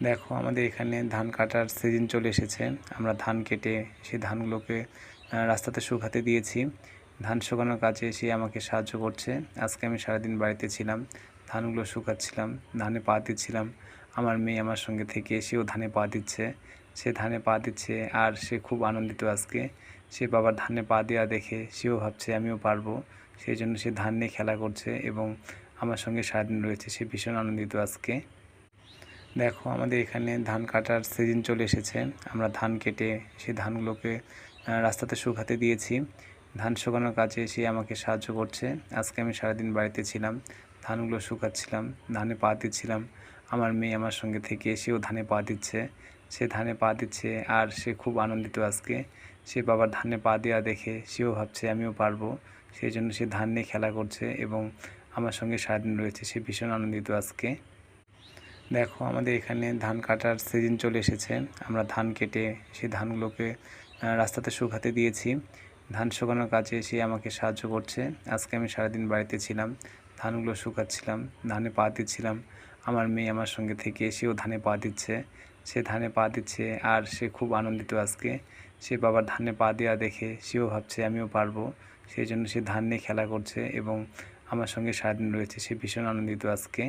দেখো আমাদের এখানে ধান কাটার সিজন চলে এসেছে। আমরা ধান কেটে সেই ধানগুলোকে রাস্তাতে শুকাতে দিয়েছি। ধান শুকানোর কাজে সে আমাকে সাহায্য করছে। আজকে আমি সারাদিন বাড়িতে ছিলাম, ধানগুলো শুকাচ্ছিলাম, ধানে পা দিচ্ছিলাম। আমার মেয়ে আমার সঙ্গে থেকে সেও ধানে পা দিচ্ছে। সে ধানে পা দিচ্ছে আর সে খুব আনন্দিত আজকে। সে বাবার ধানে পা দেওয়া দেখে সেও ভাবছে আমিও পারবো। সেই জন্য সে ধান নিয়ে খেলা করছে এবং আমার সঙ্গে সারাদিন রয়েছে। সে ভীষণ আনন্দিত আজকে। দেখো আমাদের এখানে ধান কাটার সিজন চলে এসেছে। আমরা ধান কেটে সেই ধানগুলোকে রাস্তাতে শুকাতে দিয়েছি। ধান শুকানোর কাজে সে আমাকে সাহায্য করছে। আজকে আমি সারাদিন বাড়িতে ছিলাম, ধানগুলো শুকাচ্ছিলাম, ধানে পা দিচ্ছিলাম। আমার মেয়ে আমার সঙ্গে থেকে সেও ধানে পা দিচ্ছে। সে ধানে পা দিচ্ছে আর সে খুব আনন্দিত আজকে। সে বাবার ধানে পা দেওয়া দেখে সেও ভাবছে আমিও পারবো। সেই জন্য সে ধান নিয়ে খেলা করছে এবং আমার সঙ্গে সারাদিন রয়েছে। সে ভীষণ আনন্দিত আজকে। দেখো আমাদের এখানে ধান কাটার সিজন চলে এসেছে। আমরা ধান কেটে সেই ধানগুলোকে রাস্তাতে শুকাতে দিয়েছি। ধান শুকানোর কাজে সে আমাকে সাহায্য করছে। আজকে আমি সারাদিন বাড়িতে ছিলাম, ধানগুলো শুকাচ্ছিলাম, ধানে পা দিচ্ছিলাম। আমার মেয়ে আমার সঙ্গে থেকে সেও ধানে পা দিচ্ছে। সে ধানে পা দিচ্ছে আর সে খুব আনন্দিত আজকে। সে বাবার ধানে পা দেওয়া দেখে সেও ভাবছে আমিও পারবো। সেই জন্য সে ধান নিয়ে খেলা করছে এবং আমার সঙ্গে সারাদিন রয়েছে। সে ভীষণ আনন্দিত আজকে।